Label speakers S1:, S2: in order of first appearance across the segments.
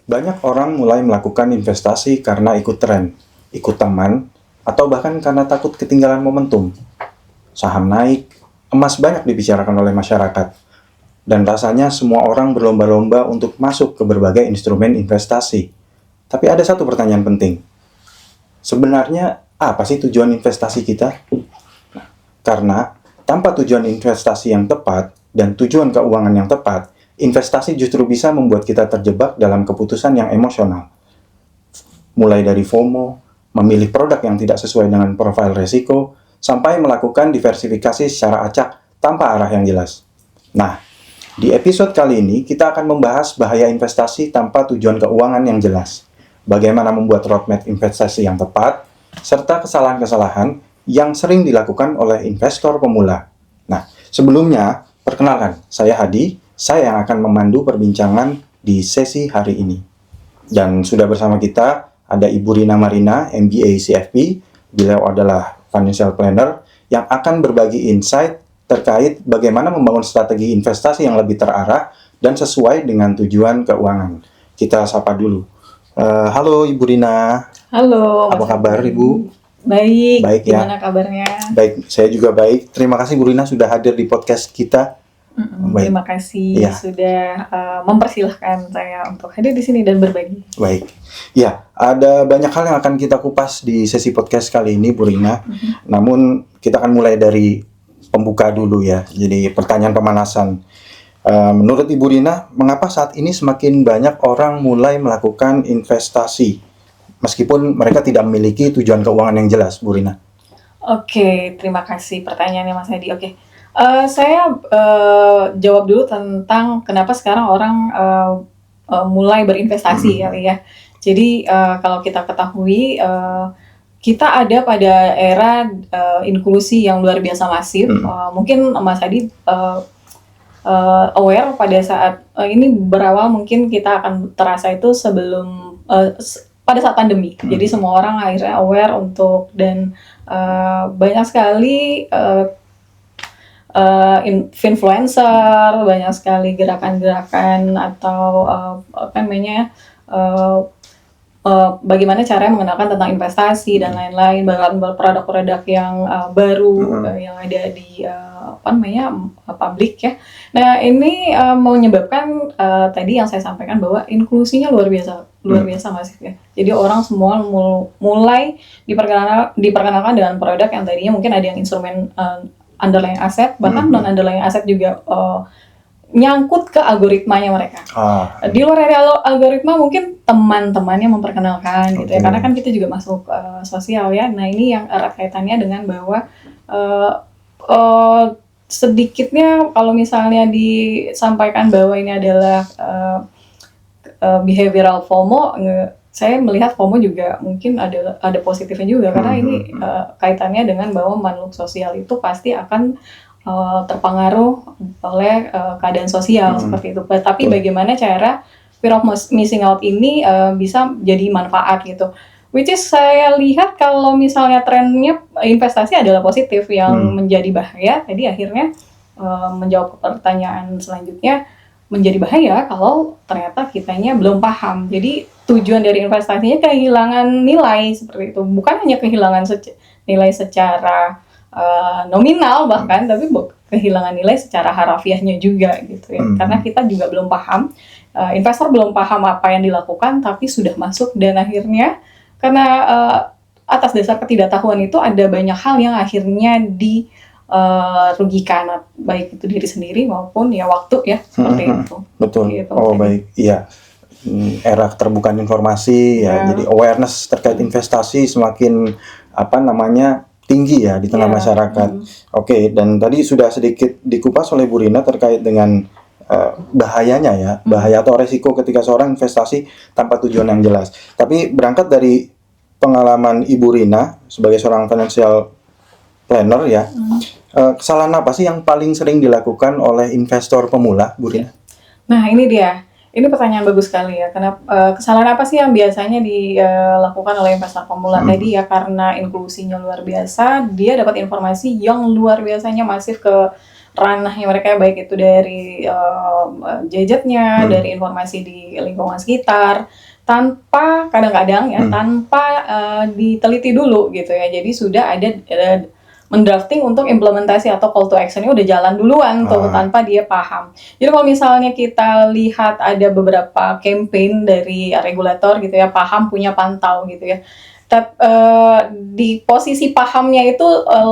S1: Banyak orang mulai melakukan investasi karena ikut tren, ikut teman, atau bahkan karena takut ketinggalan momentum. Saham naik, emas banyak dibicarakan oleh masyarakat, dan rasanya semua orang berlomba-lomba untuk masuk ke berbagai instrumen investasi. Tapi ada satu pertanyaan penting. Sebenarnya apa sih tujuan investasi kita? Karena tanpa tujuan investasi yang tepat dan tujuan keuangan yang tepat, investasi justru bisa membuat kita terjebak dalam keputusan yang emosional. Mulai dari FOMO, memilih produk yang tidak sesuai dengan profil risiko, sampai melakukan diversifikasi secara acak tanpa arah yang jelas. Nah, di episode kali ini kita akan membahas bahaya investasi tanpa tujuan keuangan yang jelas, bagaimana membuat roadmap investasi yang tepat, serta kesalahan-kesalahan yang sering dilakukan oleh investor pemula. Nah, sebelumnya, perkenalkan, saya Hadi, saya yang akan memandu perbincangan di sesi hari ini. Dan sudah bersama kita ada Ibu Rina Marina, MBA CFP. Beliau adalah financial planner yang akan berbagi insight terkait bagaimana membangun strategi investasi yang lebih terarah dan sesuai dengan tujuan keuangan. Kita sapa dulu. Halo Ibu Rina.
S2: Halo.
S1: Apa kabar Ibu?
S2: Baik ya. Gimana kabarnya?
S1: Baik, saya juga baik. Terima kasih Bu Rina sudah hadir di podcast kita.
S2: Terima kasih sudah mempersilahkan saya untuk hadir di sini dan berbagi.
S1: Baik, ya ada banyak hal yang akan kita kupas di sesi podcast kali ini, Bu Rina. Namun kita akan mulai dari pembuka dulu ya. Jadi pertanyaan pemanasan. Menurut Ibu Rina, mengapa saat ini semakin banyak orang mulai melakukan investasi, meskipun mereka tidak memiliki tujuan keuangan yang jelas, Bu Rina?
S2: Oke, terima kasih pertanyaannya Mas Hadi. Oke. Saya jawab dulu tentang kenapa sekarang orang mulai berinvestasi kali ya. Jadi kalau kita ketahui kita ada pada era inklusi yang luar biasa masif. Mungkin Mas Hadi aware pada saat ini berawal, mungkin kita akan terasa itu sebelum pada saat pandemi. Jadi semua orang akhirnya aware untuk dan banyak sekali influencer, banyak sekali gerakan-gerakan atau bagaimana caranya mengenalkan tentang investasi dan lain-lain, bahkan produk-produk yang baru yang ada di publik ya. Nah ini menyebabkan tadi yang saya sampaikan bahwa inklusinya luar biasa masif ya. Jadi orang semua mulai diperkenalkan dengan produk yang tadinya mungkin ada yang instrumen underlying aset, bahkan non underlying aset juga nyangkut ke algoritmanya mereka. Di luar dari algoritma mungkin teman-temannya memperkenalkan gitu ya, karena kan kita juga masuk sosial ya. Nah ini yang erat kaitannya dengan bahwa sedikitnya kalau misalnya disampaikan bahwa ini adalah behavioral FOMO, saya melihat FOMO juga mungkin ada positifnya juga, karena ini kaitannya dengan bahwa makhluk sosial itu pasti akan terpengaruh oleh keadaan sosial seperti itu. Tapi bagaimana cara fear of missing out ini bisa jadi manfaat gitu. Which is saya lihat kalau misalnya trennya investasi adalah positif, yang menjadi bahaya tadi akhirnya menjawab pertanyaan selanjutnya, menjadi bahaya kalau ternyata kitanya belum paham. Jadi tujuan dari investasinya kehilangan nilai seperti itu. Bukan hanya kehilangan nilai secara nominal bahkan, tapi kehilangan nilai secara harafiahnya juga gitu ya. Karena kita juga belum paham, investor belum paham apa yang dilakukan, tapi sudah masuk, dan akhirnya karena atas dasar ketidaktahuan itu ada banyak hal yang akhirnya rugikan, baik itu diri sendiri maupun ya waktu ya, seperti itu.
S1: Betul. Gitu. Baik, iya. Era keterbukaan informasi ya, jadi awareness terkait investasi semakin tinggi ya di tengah masyarakat. Oke, dan tadi sudah sedikit dikupas oleh Bu Rina terkait dengan bahayanya ya, bahaya atau resiko ketika seorang investasi tanpa tujuan yang jelas. Tapi berangkat dari pengalaman Ibu Rina sebagai seorang financial planner ya, kesalahan apa sih yang paling sering dilakukan oleh investor pemula, Bu Rina?
S2: Nah ini dia. Ini pertanyaan bagus sekali ya. Kenapa kesalahan apa sih yang biasanya dilakukan oleh investor pemula tadi ya? Karena inklusinya luar biasa, dia dapat informasi yang luar biasanya masif ke ranahnya mereka, baik itu dari gadgetnya, dari informasi di lingkungan sekitar, tanpa kadang-kadang ya tanpa diteliti dulu gitu ya. Jadi sudah ada mendrafting untuk implementasi atau call to action-nya udah jalan duluan tuh tanpa dia paham. Jadi kalau misalnya kita lihat ada beberapa campaign dari regulator gitu ya, paham punya pantau gitu ya. Di posisi pahamnya itu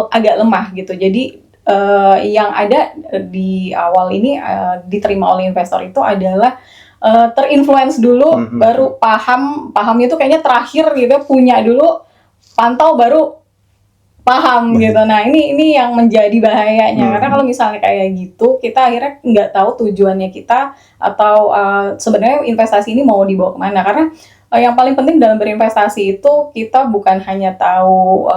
S2: agak lemah gitu. Jadi yang ada di awal ini diterima oleh investor itu adalah terinfluence dulu, baru pahamnya itu kayaknya terakhir gitu, punya dulu, pantau baru paham gitu. Nah ini yang menjadi bahayanya, karena kalau misalnya kayak gitu kita akhirnya nggak tahu tujuannya kita atau sebenarnya investasi ini mau dibawa kemana. Karena yang paling penting dalam berinvestasi itu kita bukan hanya tahu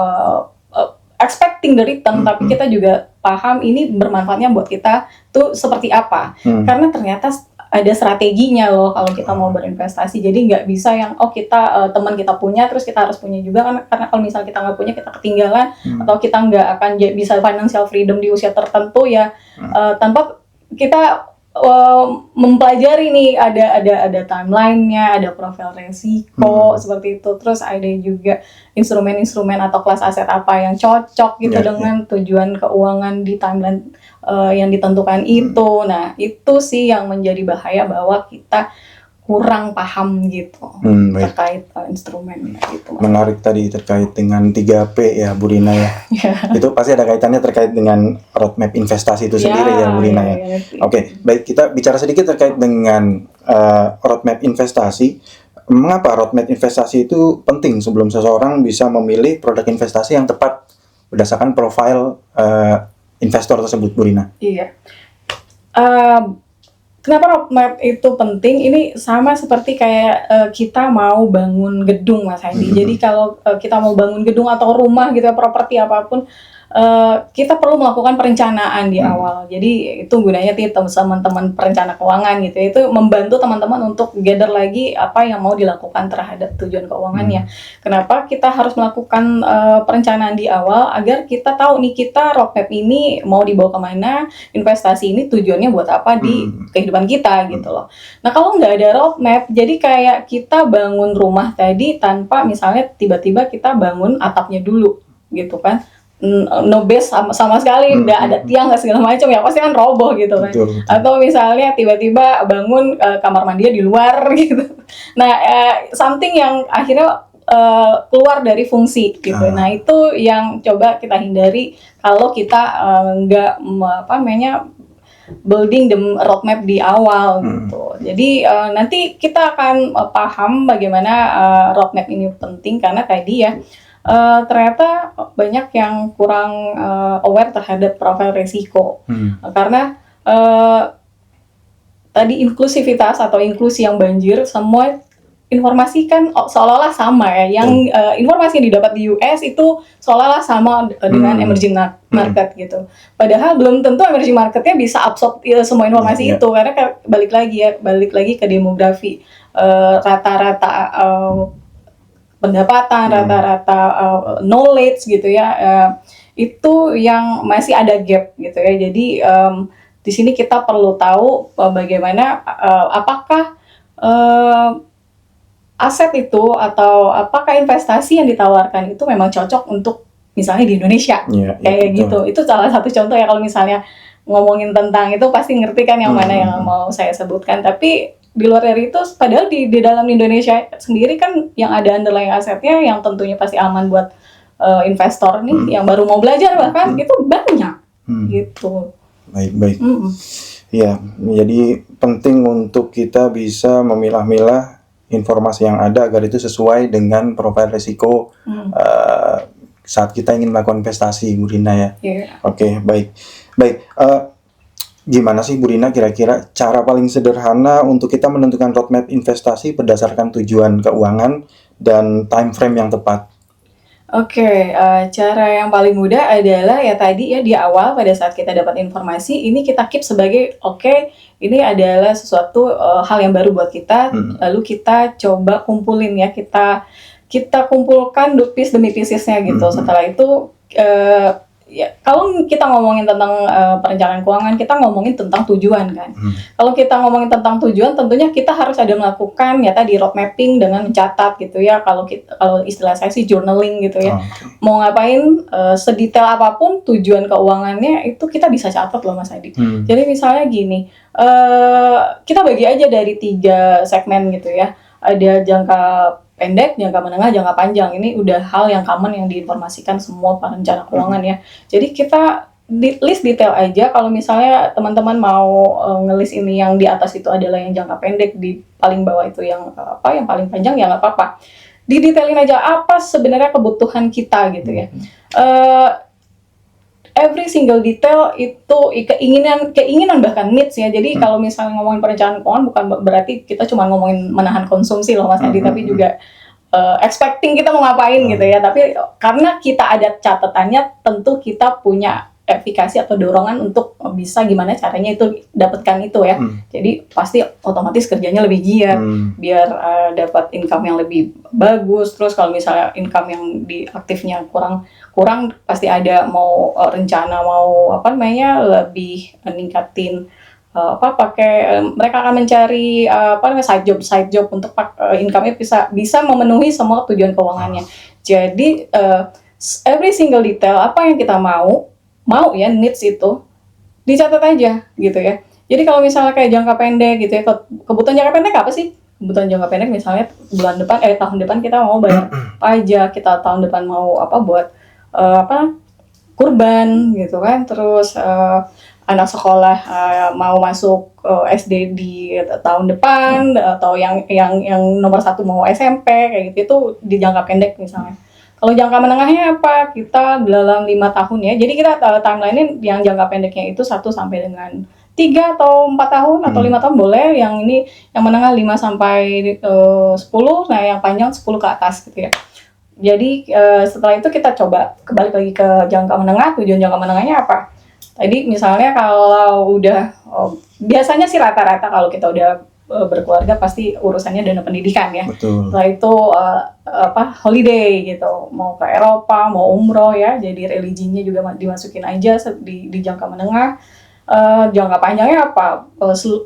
S2: expecting the return, tapi kita juga paham ini bermanfaatnya buat kita tuh seperti apa. Karena ternyata ada strateginya loh kalau kita mau berinvestasi. Jadi nggak bisa yang kita teman kita punya terus kita harus punya juga, karena kalau misalnya kita nggak punya kita ketinggalan, atau kita nggak akan bisa financial freedom di usia tertentu ya tanpa kita mempelajari nih ada timelinenya, ada profil resiko seperti itu, terus ada juga instrumen-instrumen atau kelas aset apa yang cocok gitu dengan tujuan keuangan di timeline yang ditentukan itu. Nah itu sih yang menjadi bahaya, bahwa kita kurang paham gitu terkait instrumen gitu.
S1: Menarik tadi terkait dengan 3P ya Bu Rina ya. Itu pasti ada kaitannya terkait dengan roadmap investasi itu sendiri ya Bu Rina ya. Oke, baik, kita bicara sedikit terkait dengan roadmap investasi. Mengapa roadmap investasi itu penting sebelum seseorang bisa memilih produk investasi yang tepat berdasarkan profil investor tersebut, Bu Rina?
S2: Iya. Kenapa roadmap itu penting? Ini sama seperti kayak kita mau bangun gedung, Mas Hadi. Jadi kalau kita mau bangun gedung atau rumah gitu, properti apapun, kita perlu melakukan perencanaan di awal. Jadi itu gunanya teman-teman perencana keuangan gitu. Itu membantu teman-teman untuk gather lagi apa yang mau dilakukan terhadap tujuan keuangannya. Kenapa kita harus melakukan perencanaan di awal? Agar kita tahu nih, kita roadmap ini mau dibawa kemana, investasi ini tujuannya buat apa di kehidupan kita gitu loh. Nah kalau nggak ada roadmap, jadi kayak kita bangun rumah tadi tanpa misalnya tiba-tiba kita bangun atapnya dulu gitu kan. No base sama sekali, nggak ada tiang, nggak segala macam, ya pasti kan roboh gitu kan. Betul. Atau misalnya tiba-tiba bangun kamar mandinya di luar gitu. Nah something yang akhirnya keluar dari fungsi gitu. Nah itu yang coba kita hindari kalau kita nggak building the roadmap di awal gitu. Jadi nanti kita akan paham bagaimana roadmap ini penting, karena tadi ya ternyata banyak yang kurang aware terhadap profil resiko. Karena tadi inklusivitas atau inklusi yang banjir, semua informasi kan seolah-olah sama ya. Yang informasi yang didapat di US itu seolah-olah sama dengan emerging market gitu. Padahal belum tentu emerging marketnya bisa absorb semua informasi itu, karena balik lagi ke demografi, rata-rata pendapatan, rata-rata knowledge gitu ya, itu yang masih ada gap gitu ya. Jadi di sini kita perlu tahu bagaimana apakah aset itu atau apakah investasi yang ditawarkan itu memang cocok untuk misalnya di Indonesia, kayak gitu. Itu salah satu contoh ya. Kalau misalnya ngomongin tentang itu pasti ngerti kan yang mana yang mau saya sebutkan. Tapi di luar dari itu, padahal di dalam Indonesia sendiri kan yang ada underlying asetnya yang tentunya pasti aman buat investor nih yang baru mau belajar, bahkan itu banyak gitu.
S1: Baik. Ya, jadi penting untuk kita bisa memilah-milah informasi yang ada agar itu sesuai dengan profil risiko saat kita ingin melakukan investasi, Bu Rina ya. Oke, baik. Gimana sih Bu Rina kira-kira cara paling sederhana untuk kita menentukan roadmap investasi berdasarkan tujuan keuangan dan time frame yang tepat?
S2: Oke, cara yang paling mudah adalah ya tadi ya, di awal pada saat kita dapat informasi ini kita keep sebagai ini adalah sesuatu hal yang baru buat kita, lalu kita coba kumpulin ya, kita kumpulkan piece demi piecesnya gitu. Setelah itu ya kalau kita ngomongin tentang perencanaan keuangan, kita ngomongin tentang tujuan kan. Kalau kita ngomongin tentang tujuan, tentunya kita harus ada melakukan ya tadi road mapping dengan mencatat gitu ya. Kalau istilah saya sih journaling gitu ya. Mau ngapain, sedetail apapun tujuan keuangannya itu kita bisa catat loh Mas Adi. Jadi misalnya gini, kita bagi aja dari 3 segmen gitu ya. Ada jangka pendek, jangka menengah, jangka panjang. Ini udah hal yang common yang diinformasikan semua perencana keuangan ya. Jadi kita list detail aja. Kalau misalnya teman-teman mau ngelis ini yang di atas itu adalah yang jangka pendek, di paling bawah itu yang yang paling panjang ya nggak apa-apa. Didetailin aja apa sebenarnya kebutuhan kita gitu ya. Every single detail itu keinginan bahkan needs ya. Jadi kalau misalnya ngomongin perencanaan keuangan bukan berarti kita cuma ngomongin menahan konsumsi loh Mas Adi, tapi juga expecting kita mau ngapain gitu ya. Tapi karena kita ada catatannya, tentu kita punya efikasi atau dorongan untuk bisa gimana caranya itu dapatkan itu ya. Jadi pasti otomatis kerjanya lebih giat biar dapat income yang lebih bagus. Terus kalau misalnya income yang di aktifnya kurang pasti ada mau rencana mau lebih meningkatin mereka akan mencari side job untuk income-nya bisa memenuhi semua tujuan keuangannya. Jadi every single detail apa yang kita mau ya needs itu dicatat aja gitu ya. Jadi kalau misalnya kayak jangka pendek gitu ya, kebutuhan jangka pendek apa sih? Kebutuhan jangka pendek misalnya tahun depan kita mau bayar pajak, kita tahun depan mau buat kurban gitu kan. Terus anak sekolah mau masuk SD di tahun depan, atau yang nomor 1 mau SMP kayak gitu, itu di jangka pendek misalnya. Kalau jangka menengahnya apa? Kita dalam 5 tahun ya. Jadi kita timeline-nya yang jangka pendeknya itu 1 sampai dengan 3 atau 4 tahun atau 5 tahun boleh. Yang ini yang menengah 5 sampai 10, nah yang panjang 10 ke atas gitu ya. Jadi setelah itu kita coba kembali lagi ke jangka menengah. Tujuan jangka menengahnya apa? Tadi misalnya kalau udah biasanya sih rata-rata kalau kita udah berkeluarga pasti urusannya dana pendidikan ya.
S1: Betul.
S2: Setelah itu holiday gitu, mau ke Eropa, mau umroh ya. Jadi religinya juga dimasukin aja di jangka menengah. Jangka panjangnya apa?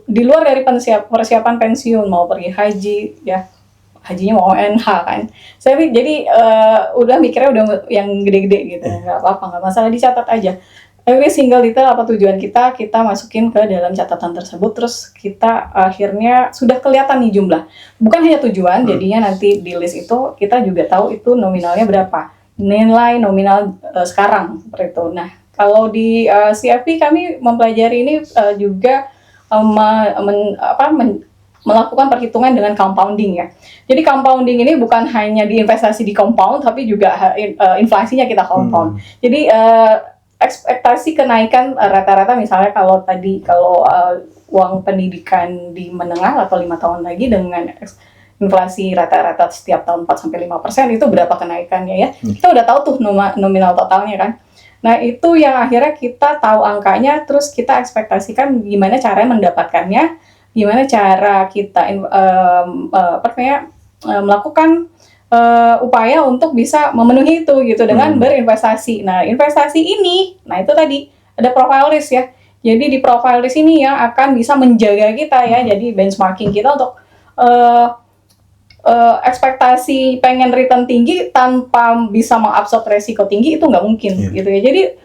S2: Di luar dari persiapan pensiun, mau pergi haji ya. Hajinya mau ONH kan. Jadi udah mikirnya udah yang gede-gede gitu. Nggak apa-apa, nggak masalah, dicatat aja. Every single detail apa tujuan kita masukin ke dalam catatan tersebut. Terus kita akhirnya sudah kelihatan nih jumlah. Bukan hanya tujuan, jadinya nanti di list itu kita juga tahu itu nominalnya berapa. Nilai nominal sekarang seperti itu. Nah, kalau di CFP kami mempelajari ini juga melakukan perhitungan dengan compounding ya. Jadi compounding ini bukan hanya diinvestasi di compound, tapi juga inflasinya kita compound. Jadi ekspektasi kenaikan rata-rata misalnya kalau uang pendidikan di menengah atau 5 tahun lagi dengan inflasi rata-rata setiap tahun 4-5% itu berapa kenaikannya ya. Kita udah tahu tuh nominal totalnya kan. Nah, itu yang akhirnya kita tahu angkanya, terus kita ekspektasikan gimana caranya mendapatkannya, gimana cara kita melakukan upaya untuk bisa memenuhi itu gitu dengan berinvestasi. Nah, investasi ini, itu tadi ada profile risk ya. Jadi di profile risk ini yang akan bisa menjaga kita ya. Jadi benchmarking kita untuk ekspektasi pengen return tinggi tanpa bisa mengabsorb resiko tinggi itu nggak mungkin gitu ya. Jadi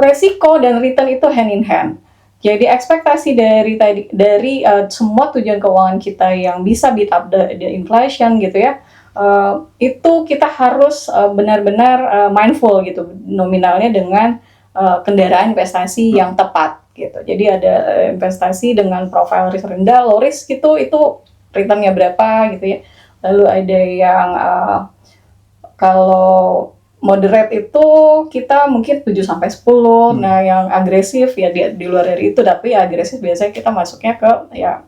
S2: resiko dan return itu hand in hand. Jadi ekspektasi dari semua tujuan keuangan kita yang bisa beat up the inflation gitu ya. Itu kita harus benar-benar mindful gitu nominalnya dengan kendaraan investasi yang tepat gitu. Jadi ada investasi dengan profile risk rendah, low risk gitu, itu returnnya berapa gitu ya. Lalu ada yang kalau moderate itu kita mungkin 7-10. Nah, yang agresif ya di luar dari itu, tapi agresif biasanya kita masuknya ke ya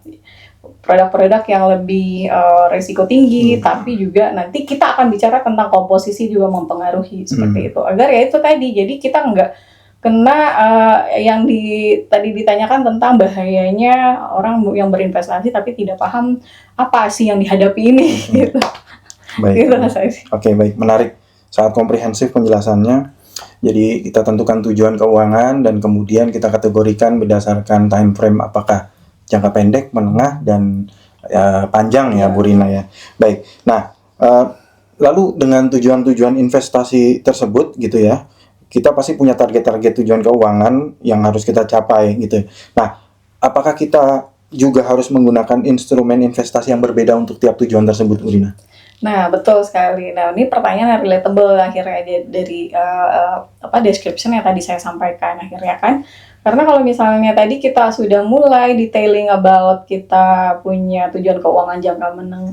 S2: produk-produk yang lebih resiko tinggi, tapi juga nanti kita akan bicara tentang komposisi juga mempengaruhi seperti itu. Agar ya itu tadi, jadi kita nggak kena yang tadi ditanyakan tentang bahayanya orang yang berinvestasi tapi tidak paham apa sih yang dihadapi ini gitu.
S1: Baik.
S2: Gitu,
S1: Oke, baik, menarik, sangat komprehensif penjelasannya. Jadi kita tentukan tujuan keuangan dan kemudian kita kategorikan berdasarkan time frame apakah jangka pendek, menengah, dan panjang ya Bu Rina ya. Baik. Nah, lalu dengan tujuan-tujuan investasi tersebut gitu ya, kita pasti punya target-target tujuan keuangan yang harus kita capai gitu. Nah, apakah kita juga harus menggunakan instrumen investasi yang berbeda untuk tiap tujuan tersebut, Bu Rina?
S2: Nah, betul sekali. Nah, ini pertanyaan yang relatable akhirnya dari description yang tadi saya sampaikan akhirnya kan. Karena kalau misalnya tadi kita sudah mulai detailing about kita punya tujuan keuangan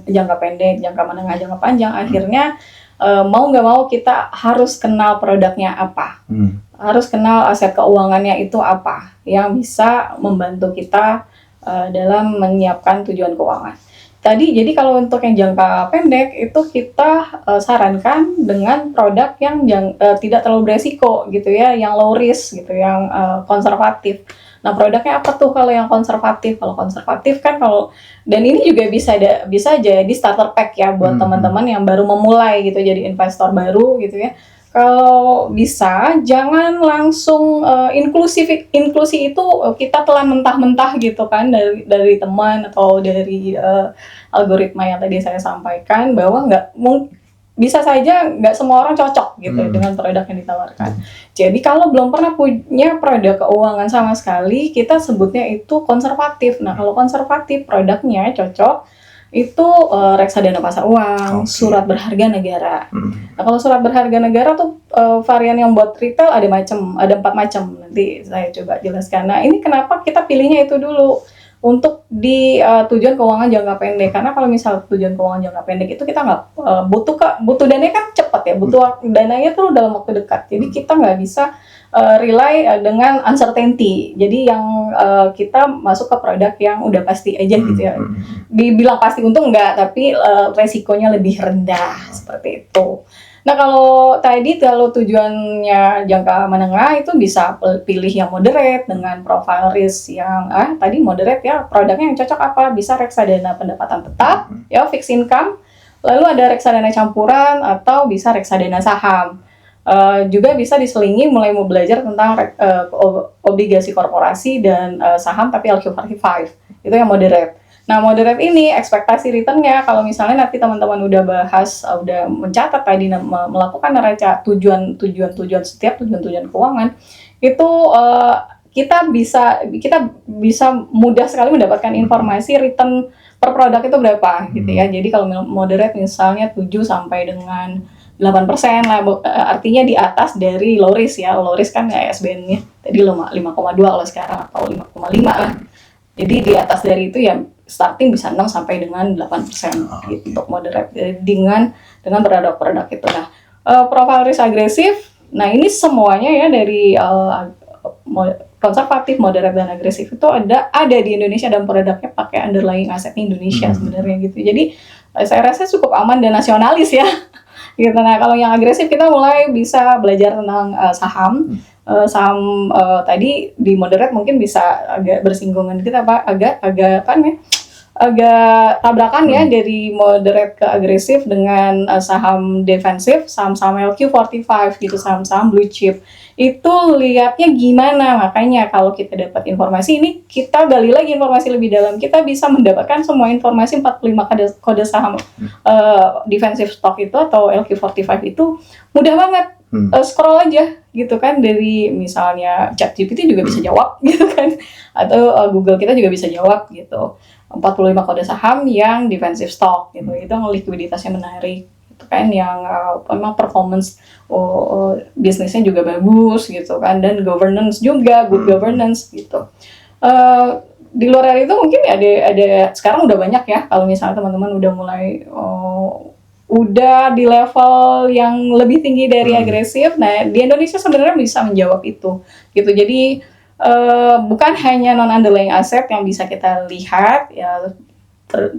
S2: jangka pendek, jangka menengah, jangka panjang, akhirnya mau nggak mau kita harus kenal produknya apa. Harus kenal aset keuangannya itu apa yang bisa membantu kita dalam menyiapkan tujuan keuangan. Jadi kalau untuk yang jangka pendek itu kita sarankan dengan produk yang tidak terlalu beresiko gitu ya, yang low risk gitu, yang konservatif. Nah, produknya apa tuh kalau yang konservatif? Kalau konservatif kan dan ini juga bisa jadi starter pack ya buat teman-teman yang baru memulai gitu, jadi investor baru gitu ya. Kalau bisa jangan langsung inklusi itu kita telan mentah-mentah gitu kan dari teman atau dari algoritma yang tadi saya sampaikan, bahwa bisa saja nggak semua orang cocok gitu dengan produk yang ditawarkan. Jadi kalau belum pernah punya produk keuangan sama sekali, kita sebutnya itu konservatif. Nah, kalau konservatif produknya cocok itu reksadana pasar uang, surat berharga negara. Nah, kalau surat berharga negara tuh varian yang buat retail ada 4 macam. Nanti saya coba jelaskan. Nah, ini kenapa kita pilihnya itu dulu untuk di tujuan keuangan jangka pendek, karena kalau misal tujuan keuangan jangka pendek itu kita nggak butuh dananya kan cepat ya, butuh dananya tuh dalam waktu dekat. Jadi kita nggak bisa rely dengan uncertainty. Jadi yang kita masuk ke produk yang udah pasti aja gitu ya. Dibilang pasti untung enggak, tapi resikonya lebih rendah seperti itu. Nah, kalau tujuannya jangka menengah itu bisa pilih yang moderate dengan profile risk yang tadi moderate ya. Produknya yang cocok apa? Bisa reksadana pendapatan tetap, ya fixed income. Lalu ada reksadana campuran atau bisa reksadana saham. Juga bisa diselingi mulai mau belajar tentang obligasi korporasi dan saham tapi LQ45. Itu yang moderate. Nah, moderate ini ekspektasi returnnya kalau misalnya nanti teman-teman udah bahas, udah mencatat tadi melakukan neraca tujuan setiap tujuan keuangan itu kita bisa mudah sekali mendapatkan informasi return per produk itu berapa gitu ya. Jadi kalau moderate misalnya 7 sampai dengan 8% lah, artinya di atas dari low risk ya. Low risk kan ISBN-nya tadi 5,2 kalau sekarang atau 5,5 lah. Jadi di atas dari itu ya starting bisa 6 sampai dengan 8% gitu untuk moderate dengan produk-produk itu. Nah, profile risk agresif, nah ini semuanya ya dari konservatif, moderate, dan agresif itu ada di Indonesia dan produknya pakai underlying asetnya Indonesia sebenarnya gitu. Jadi saya rasa cukup aman dan nasionalis ya. Gitu. Nah, kalau yang agresif kita mulai bisa belajar tentang saham tadi di moderate mungkin bisa agak bersinggungan kita agak tabrakan ya dari moderate ke agresif dengan saham defensif, saham-saham LQ45 gitu, saham-saham blue chip. Itu lihatnya gimana, makanya kalau kita dapat informasi ini, kita gali lagi informasi lebih dalam, kita bisa mendapatkan semua informasi 45 kode saham defensive stock itu atau LQ45 itu mudah banget. Scroll aja gitu kan, dari misalnya ChatGPT juga bisa jawab gitu kan, atau Google kita juga bisa jawab gitu. 45 kode saham yang defensive stock gitu, itu yang likuiditasnya menarik gitu kan, yang memang performance bisnisnya juga bagus gitu kan, dan governance juga good governance gitu. Di luar dari itu mungkin ada sekarang udah banyak ya, kalau misalnya teman-teman udah mulai udah di level yang lebih tinggi dari agresif. Nah, di Indonesia sebenarnya bisa menjawab itu gitu. Jadi bukan hanya non underlying asset yang bisa kita lihat ya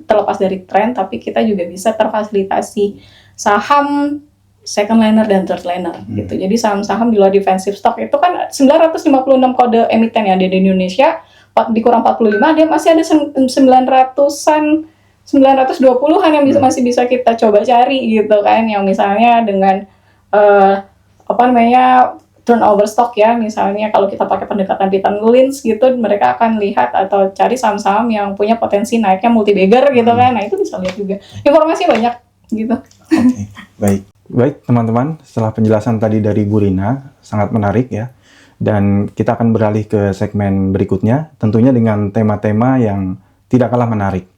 S2: terlepas dari tren, tapi kita juga bisa terfasilitasi saham second liner dan third liner gitu. Jadi saham-saham di luar defensive stock itu kan 956 kode emiten yang ada di Indonesia, dikurang 45 dia masih ada 920-an yang masih bisa kita coba cari gitu kan, yang misalnya dengan apa namanya, turnover stock ya, misalnya kalau kita pakai pendekatan return lens gitu, mereka akan lihat atau cari saham-saham yang punya potensi naiknya multi-bagger gitu kan. Nah, itu bisa lihat juga. Informasi banyak gitu.
S1: Oke, baik. Baik, teman-teman, setelah penjelasan tadi dari Bu Rina, sangat menarik ya. Dan kita akan beralih ke segmen berikutnya, tentunya dengan tema-tema yang tidak kalah menarik.